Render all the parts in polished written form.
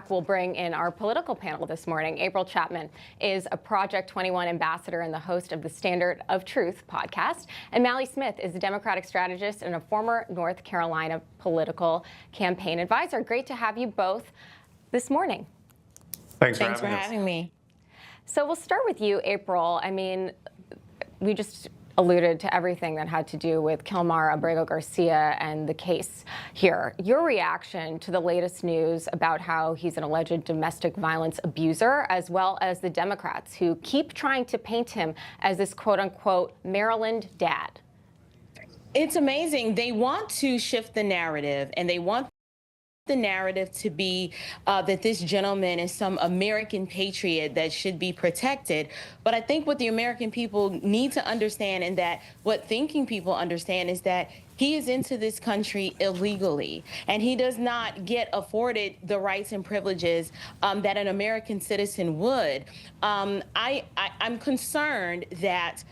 We'll bring in our political panel this morning. April Chapman is a Project 21 ambassador and the host of the Standardoftruth podcast. And Mally Smith is a Democratic strategist and a former North Carolina political campaign advisor. Great to have you both this morning. Thanks for having me. So we'll start with you, April. I mean, we just alluded to everything that had to do with Kilmar Abrego Garcia and the case here. Your reaction to the latest news about how he's an alleged domestic violence abuser, as well as the Democrats who keep trying to paint him as this quote-unquote Maryland dad? It's amazing. They want to shift the narrative, and they want the narrative to be that this gentleman is some American patriot that should be protected. But I think what the American people need to understand, and that what thinking people understand, is that he is into this country illegally, and he does not get afforded the rights and privileges that an American citizen would. I'm concerned that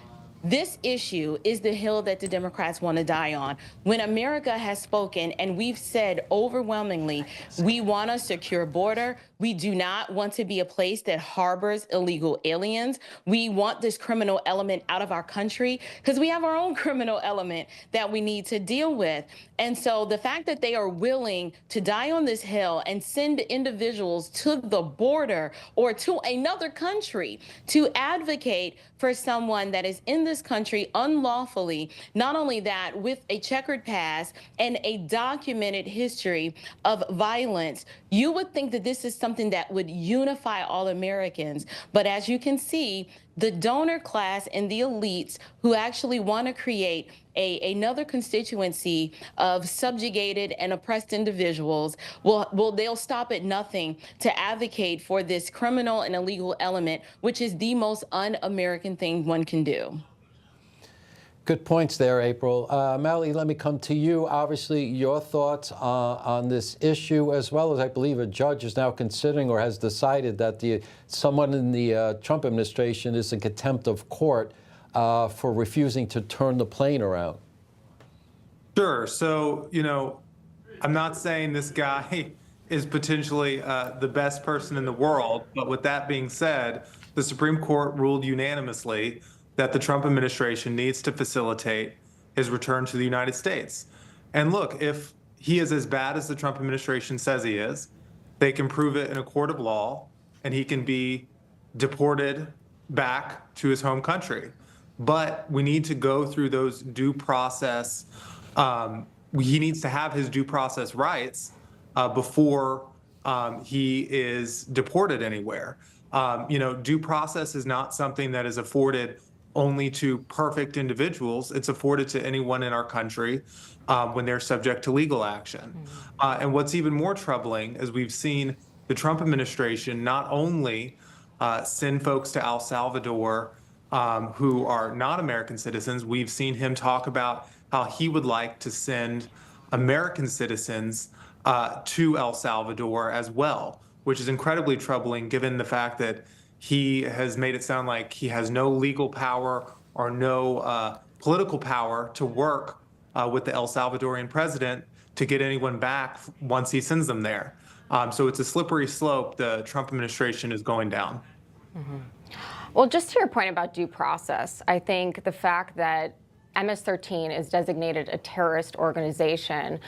this issue is the hill that the Democrats want to die on. When America has spoken, and we've said overwhelmingly, we want a secure border. We do not want to be a place that harbors illegal aliens. We want this criminal element out of our country because we have our own criminal element that we need to deal with. And so the fact that they are willing to die on this hill and send individuals to the border or to another country to advocate for someone that is in this country unlawfully, not only that, with a checkered past and a documented history of violence, you would think that this is something that would unify all Americans. But as you can see, the donor class and the elites who actually want to create another constituency of subjugated and oppressed individuals they'll stop at nothing to advocate for this criminal and illegal element, which is the most un-American thing one can do. Good points there, April. Mally, let me come to you. Obviously, your thoughts on this issue, as well as I believe a judge is now considering or has decided that someone in the Trump administration is in contempt of court for refusing to turn the plane around. Sure. So, I'm not saying this guy is potentially the best person in the world, but with that being said, the Supreme Court ruled unanimously that the Trump administration needs to facilitate his return to the United States. And look, if he is as bad as the Trump administration says he is, they can prove it in a court of law, and he can be deported back to his home country. But we need to go through those due process. He needs to have his due process rights before he is deported anywhere. Due process is not something that is afforded only to perfect individuals. It's afforded to anyone in our country when they're subject to legal action. And what's even more troubling is we've seen the Trump administration not only send folks to El Salvador who are not American citizens. We've seen him talk about how he would like to send American citizens to El Salvador as well, which is incredibly troubling given the fact that he has made it sound like he has no legal power or no political power to work with the El Salvadorian president to get anyone back once he sends them there. So it's a slippery slope the Trump administration is going down. Mm-hmm. Well, just to your point about due process, I think the fact that MS-13 is designated a terrorist organization,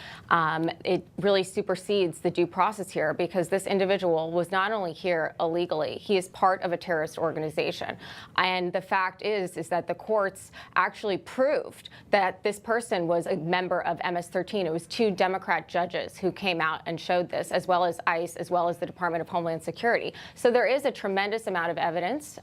it really supersedes the due process here, because this individual was not only here illegally, he is part of a terrorist organization. And the fact is that the courts actually proved that this person was a member of MS-13. It was 2 Democrat judges who came out and showed this, as well as ICE, as well as the Department of Homeland Security. So there is a tremendous amount of evidence.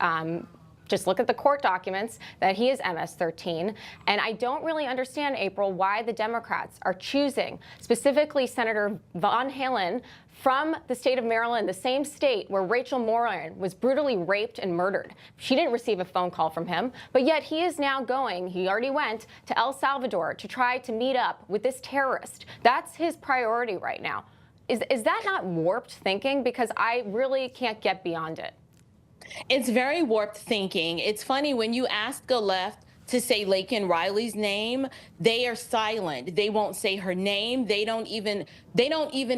Just look at the court documents that he is MS-13. And I don't really understand, April, why the Democrats are choosing, specifically Senator Von Halen from the state of Maryland, the same state where Rachel Morin was brutally raped and murdered. She didn't receive a phone call from him, but yet he is now he already went to El Salvador to try to meet up with this terrorist. That's his priority right now. Is that not warped thinking? Because I really can't get beyond it. It's very warped thinking. It's funny when you ask the left to say Laken Riley's name, they are silent. They won't say her name. They don't even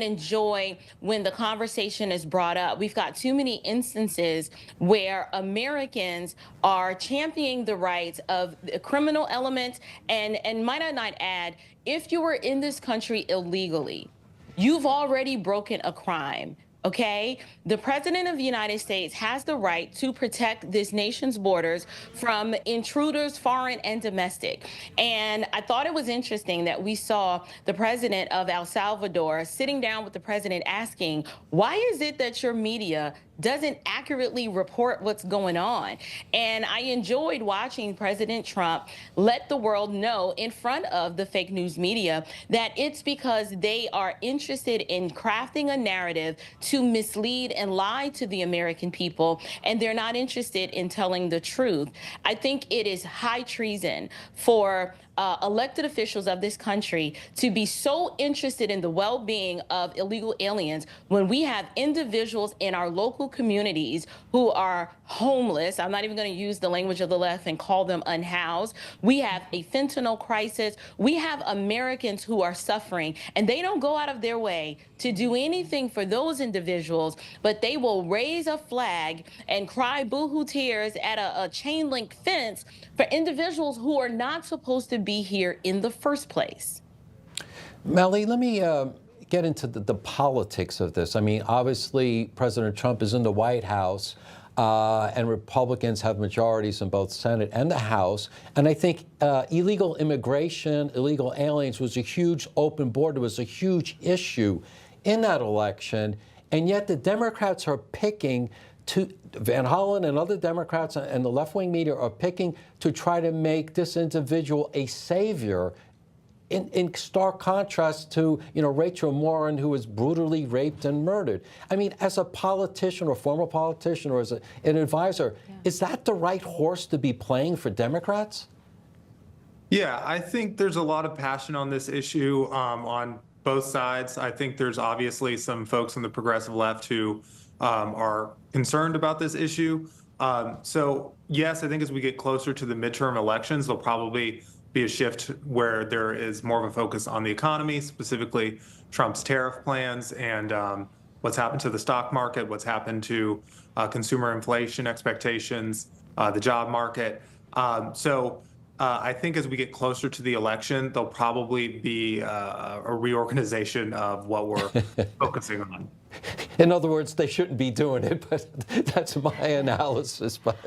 enjoy when the conversation is brought up. We've got too many instances where Americans are championing the rights of the criminal elements, and might I not add, if you were in this country illegally, you've already broken a crime. Okay, the president of the United States has the right to protect this nation's borders from intruders, foreign and domestic. And I thought it was interesting that we saw the president of El Salvador sitting down with the president asking, why is it that your media doesn't accurately report what's going on? And I enjoyed watching President Trump let the world know in front of the fake news media that it's because they are interested in crafting a narrative to mislead and lie to the American people, and they're not interested in telling the truth. I think it is high treason for elected officials of this country to be so interested in the well-being of illegal aliens when we have individuals in our local communities who are homeless. I'm not even going to use the language of the left and call them unhoused. We have a fentanyl crisis. We have Americans who are suffering, and they don't go out of their way to do anything for those individuals, but they will raise a flag and cry boohoo tears at a chain link fence for individuals who are not supposed to be here in the first place. Melly, let me get into the politics of this. I mean, obviously, President Trump is in the White House, and Republicans have majorities in both Senate and the House. And I think illegal immigration, illegal aliens was a huge open border, was a huge issue in that election. And yet the Democrats are picking to, Van Hollen and other Democrats and the left-wing media are picking to try to make this individual a savior in stark contrast to, Rachel Morin, who was brutally raped and murdered. I mean, as a politician or former politician or as an advisor, is that the right horse to be playing for Democrats? Yeah, I think there's a lot of passion on this issue on both sides. I think there's obviously some folks on the progressive left who are concerned about this issue. So yes, I think as we get closer to the midterm elections, there'll probably be a shift where there is more of a focus on the economy, specifically Trump's tariff plans and what's happened to the stock market, what's happened to consumer inflation expectations, the job market. So I think as we get closer to the election, there'll probably be a reorganization of what we're focusing on. In other words, they shouldn't be doing it, but that's my analysis. But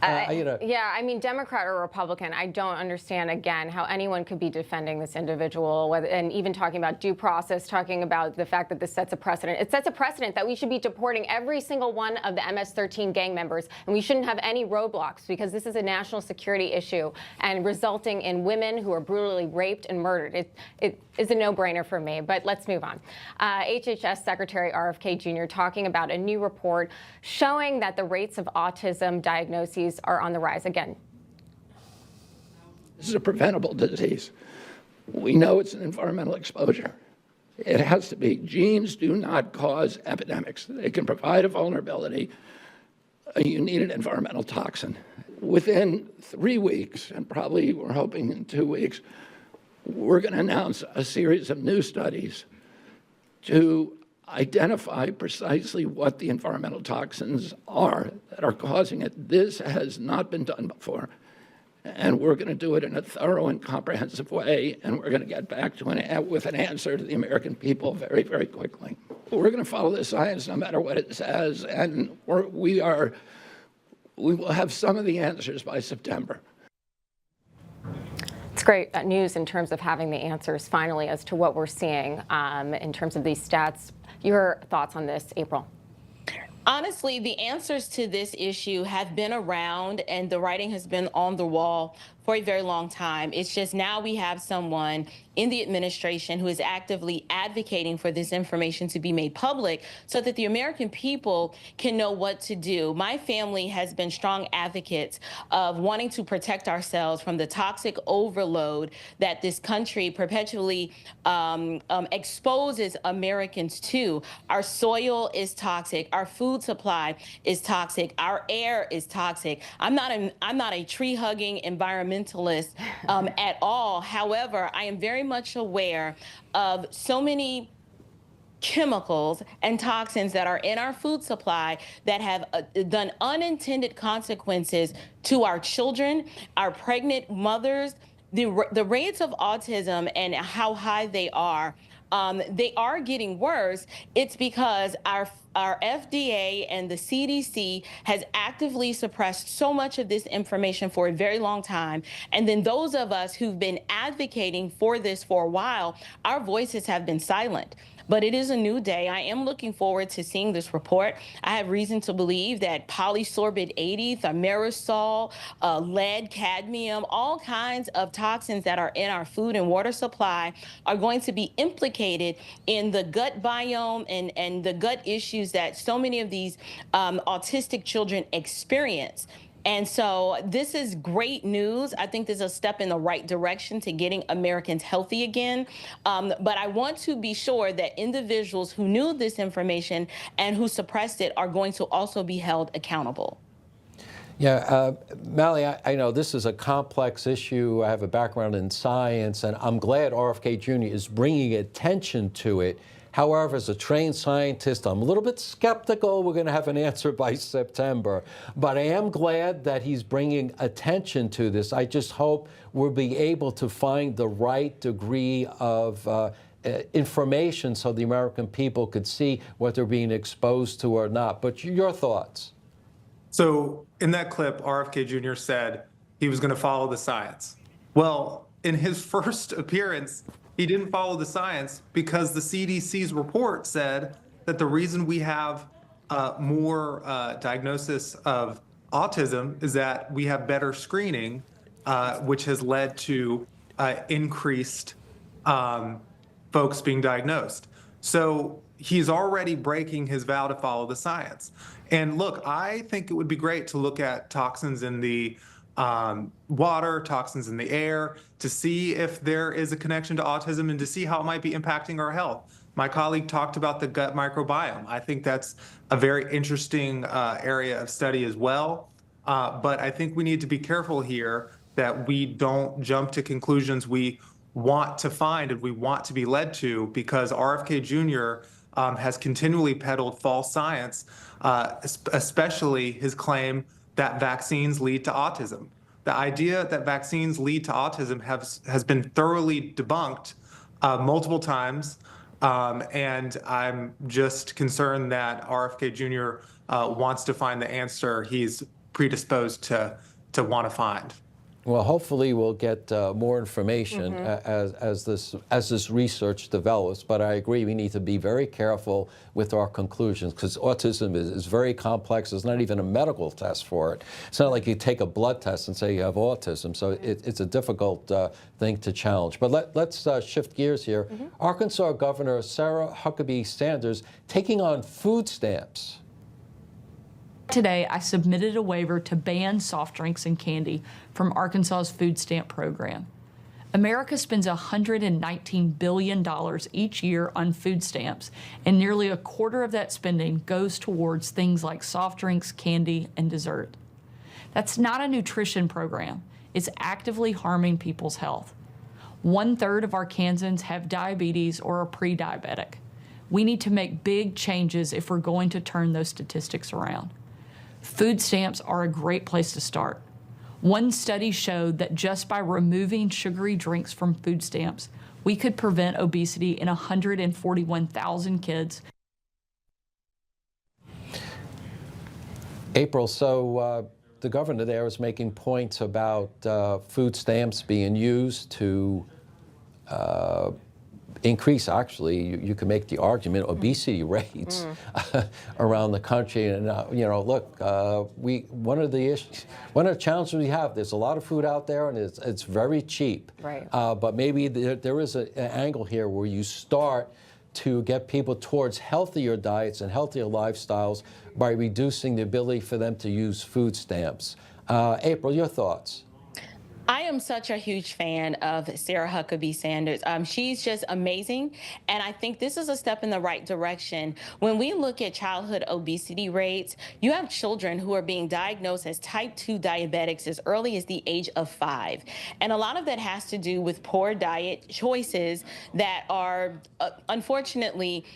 yeah, I mean, Democrat or Republican, I don't understand, again, how anyone could be defending this individual, and even talking about due process, talking about the fact that this sets a precedent. It sets a precedent that we should be deporting every single one of the MS-13 gang members, and we shouldn't have any roadblocks because this is a national security issue and resulting in women who are brutally raped and murdered. It is a no-brainer for me, but let's move on. HHS Secretary RFK Jr. talking about a new report showing that the rates of autism diagnoses are on the rise again. This is a preventable disease. We know it's an environmental exposure. It has to be. Genes do not cause epidemics. They can provide a vulnerability. You need an environmental toxin. Within 3 weeks, and probably we're hoping in 2 weeks, we're going to announce a series of new studies to identify precisely what the environmental toxins are that are causing it. This has not been done before. And we're going to do it in a thorough and comprehensive way, and we're going to get back to with an answer to the American people very, very quickly. We're going to follow the science no matter what it says, and we will have some of the answers by September. It's great news in terms of having the answers finally as to what we're seeing in terms of these stats. Your thoughts on this, April? Honestly, the answers to this issue have been around, and the writing has been on the wall for a very long time. It's just now we have someone in the administration who is actively advocating for this information to be made public so that the American people can know what to do. My family has been strong advocates of wanting to protect ourselves from the toxic overload that this country perpetually exposes Americans to. Our soil is toxic. Our food supply is toxic. Our air is toxic. I'm not a tree-hugging environmentalist at all. However, I am very much aware of so many chemicals and toxins that are in our food supply that have done unintended consequences to our children, our pregnant mothers. The rates of autism and how high they are getting worse. It's because our FDA and the CDC has actively suppressed so much of this information for a very long time. And then those of us who've been advocating for this for a while, our voices have been silent. But it is a new day. I am looking forward to seeing this report. I have reason to believe that polysorbate 80, thimerosal, lead, cadmium, all kinds of toxins that are in our food and water supply are going to be implicated in the gut biome and the gut issues that so many of these autistic children experience. And so this is great news. I think this is a step in the right direction to getting Americans healthy again. But I want to be sure that individuals who knew this information and who suppressed it are going to also be held accountable. Yeah, Mally, I know this is a complex issue. I have a background in science, and I'm glad RFK Jr. is bringing attention to it. However, as a trained scientist, I'm a little bit skeptical we're going to have an answer by September. But I am glad that he's bringing attention to this. I just hope we'll be able to find the right degree of information so the American people could see what they're being exposed to or not. But your thoughts? So in that clip, RFK Jr. said he was going to follow the science. Well, in his first appearance, he didn't follow the science because the CDC's report said that the reason we have more diagnosis of autism is that we have better screening, which has led to increased folks being diagnosed. So he's already breaking his vow to follow the science. And look, I think it would be great to look at toxins in the water, toxins in the air, to see if there is a connection to autism and to see how it might be impacting our health. My colleague talked about the gut microbiome. I think that's a very interesting area of study as well. But I think we need to be careful here that we don't jump to conclusions we want to find and we want to be led to, because RFK Jr. Has continually peddled false science, especially his claim that vaccines lead to autism. The idea that vaccines lead to autism has been thoroughly debunked multiple times, and I'm just concerned that RFK Jr. Wants to find the answer he's predisposed to want to find. Well, hopefully we'll get more information as this research develops. But I agree, we need to be very careful with our conclusions, because autism is very complex. There's not even a medical test for it. It's not like you take a blood test and say you have autism. So it's a difficult thing to challenge. But let's shift gears here. Arkansas Governor Sarah Huckabee Sanders taking on food stamps. Today, I submitted a waiver to ban soft drinks and candy from Arkansas's food stamp program. America spends $119 billion each year on food stamps, and nearly a quarter of that spending goes towards things like soft drinks, candy, and dessert. That's not a nutrition program. It's actively harming people's health. 1/3 of Arkansans have diabetes or are pre-diabetic. We need to make big changes if we're going to turn those statistics around. Food stamps are a great place to start. One study showed that just by removing sugary drinks from food stamps, we could prevent obesity in 141,000 kids. April, so the governor there is making points about food stamps being used to increase, actually, you can make the argument, obesity rates around the country. And look, one of the challenges we have, there's a lot of food out there, and it's very cheap. Right. But maybe there is an angle here where you start to get people towards healthier diets and healthier lifestyles by reducing the ability for them to use food stamps. April, your thoughts? I am such a huge fan of Sarah Huckabee Sanders. She's just amazing. And I think this is a step in the right direction. When we look at childhood obesity rates, you have children who are being diagnosed as type 2 diabetics as early as the age of 5. And a lot of that has to do with poor diet choices that are, unfortunately,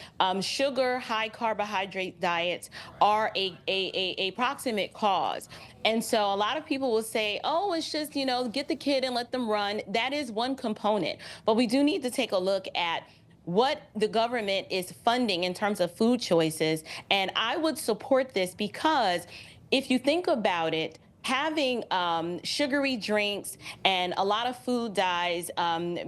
sugar, high carbohydrate diets are a proximate cause. And so a lot of people will say, oh, it's just, get the kid and let them run. That is one component. But we do need to take a look at what the government is funding in terms of food choices. And I would support this because if you think about it, having sugary drinks and a lot of food dyes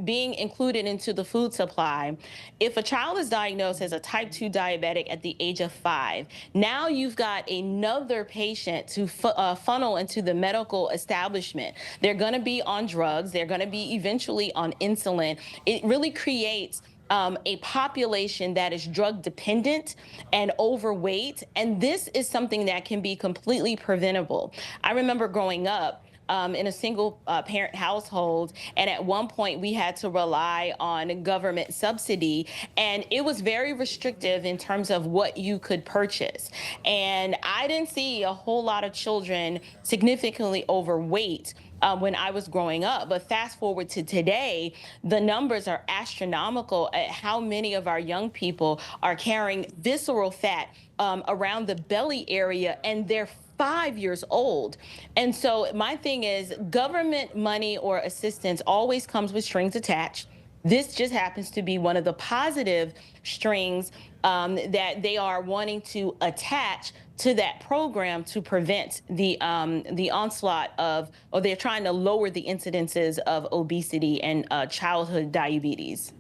being included into the food supply, if a child is diagnosed as a type 2 diabetic at the age of 5, now you've got another patient to funnel into the medical establishment. They're going to be on drugs. They're going to be eventually on insulin. It really creates a population that is drug dependent and overweight. And this is something that can be completely preventable. I remember growing up in a single parent household, and at one point we had to rely on government subsidy, and it was very restrictive in terms of what you could purchase. And I didn't see a whole lot of children significantly overweight when I was growing up. But fast forward to today, the numbers are astronomical at how many of our young people are carrying visceral fat around the belly area, and they're 5 years old. And so my thing is, government money or assistance always comes with strings attached. This just happens to be one of the positive strings that they are wanting to attach to that program to prevent the onslaught of, or they're trying to lower the incidences of obesity and childhood diabetes.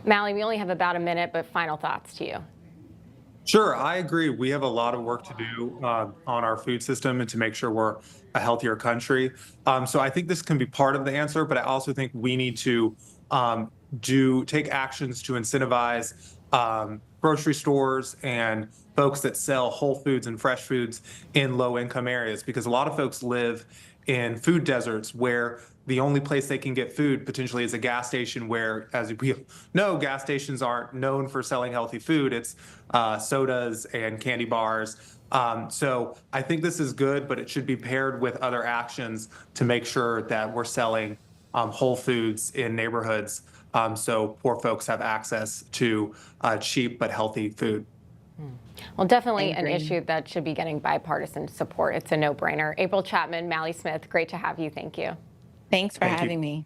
Mally, we only have about a minute, but final thoughts to you. Sure, I agree. We have a lot of work to do on our food system and to make sure we're a healthier country. So I think this can be part of the answer, but I also think we need to take actions to incentivize grocery stores and folks that sell whole foods and fresh foods in low-income areas, because a lot of folks live in food deserts where the only place they can get food potentially is a gas station, where, as we know, gas stations aren't known for selling healthy food. It's sodas and candy bars. So I think this is good, but it should be paired with other actions to make sure that we're selling whole foods in neighborhoods so poor folks have access to cheap but healthy food. Well, definitely an issue that should be getting bipartisan support. It's a no-brainer. April Chapman, Mally Smith, great to have you. Thank you. Thanks for having me.